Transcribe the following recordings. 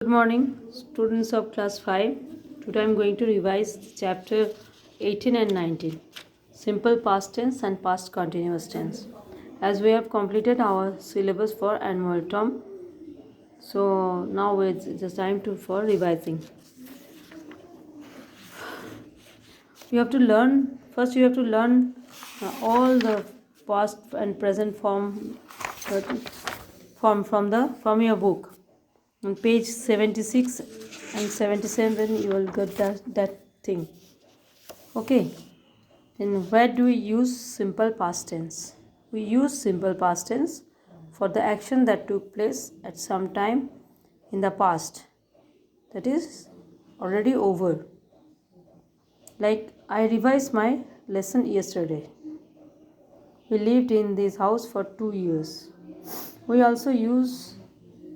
Good morning, students of class 5. Today I am going to revise chapter 18 and 19, simple past tense and past continuous tense. As we have completed our syllabus for annual term, so now it's just time for revising. You have to learn, first you have to learn all the past and present from your book. On page 76 and 77 you will get that thing. Okay, then where do we use simple past tense? We use simple past tense for the action that took place at some time in the past, that is already over. Like, I revised my lesson yesterday. We lived in this house for 2 years. We also use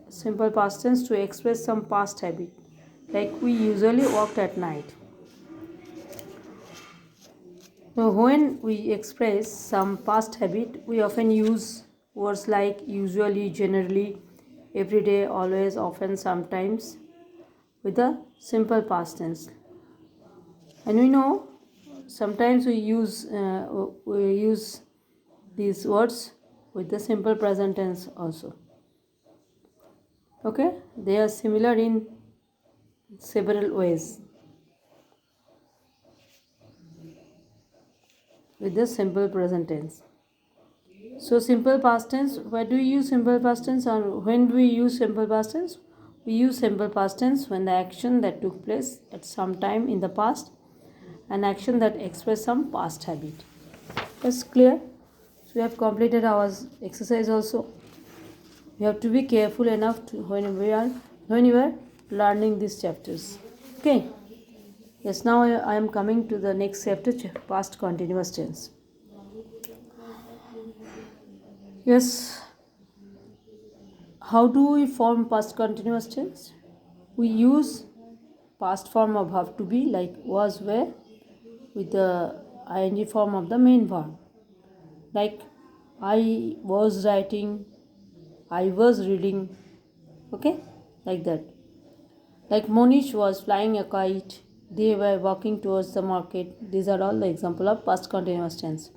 simple past tense to express some past habit, like we usually walked at night. So when we express some past habit, we often use words like usually, generally, every day, always, often, sometimes with the simple past tense. And we know sometimes we use these words with the simple present tense also. Okay, they are similar in several ways with the simple present tense. So simple past tense, where do we use simple past tense, or when do we use simple past tense? We use simple past tense when the action that took place at some time in the past, an action that expressed some past habit. That's clear? So we have completed our exercise also. You have to be careful enough when you are learning these chapters. Okay. Yes, now I am coming to the next chapter, past continuous tense. Yes, how do we form past continuous tense? We use past form of have to be, like was, were, with the ing form of the main verb. Like I was writing, I was reading, okay, like that. Like Monish was flying a kite, they were walking towards the market. These are all the example of past continuous tense.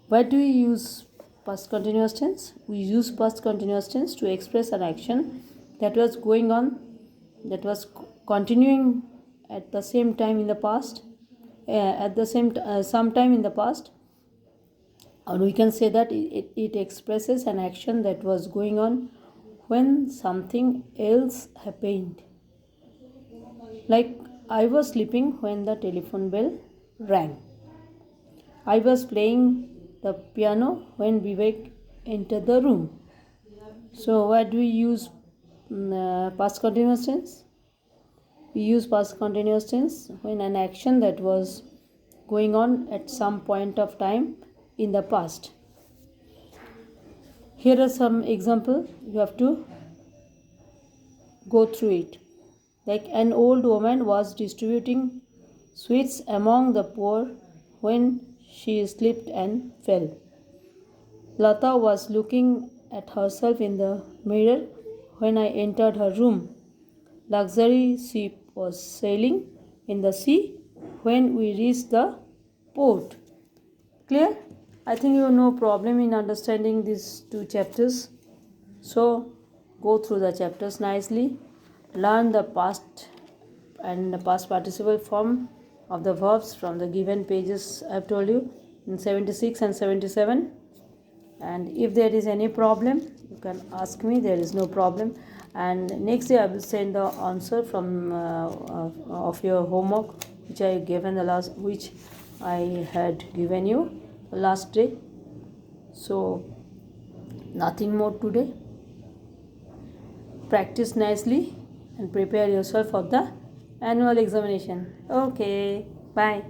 Why do we use past continuous tense? We use past continuous tense to express an action that was going on, that was continuing at the same time in the past, sometime in the past, or we can say that it expresses an action that was going on when something else happened. Like I was sleeping when the telephone bell rang. I was playing the piano when Vivek entered the room. So, why do we use past continuous tense? We use past continuous tense when an action that was going on at some point of time in the past. Here are some examples. You have to go through it. Like an old woman was distributing sweets among the poor when she slipped and fell. Lata was looking at herself in the mirror when I entered her room. Luxury ship was sailing in the sea when we reached the port. Clear? I think you have no problem in understanding these two chapters. So go through the chapters nicely. Learn the past and the past participle form of the verbs from the given pages I have told you in 76 and 77. And if there is any problem, you can ask me. There is no problem. And next day I will send the answer from of your homework which I had given you last day. So nothing more today. Practice nicely and prepare yourself for the annual examination. Okay, bye.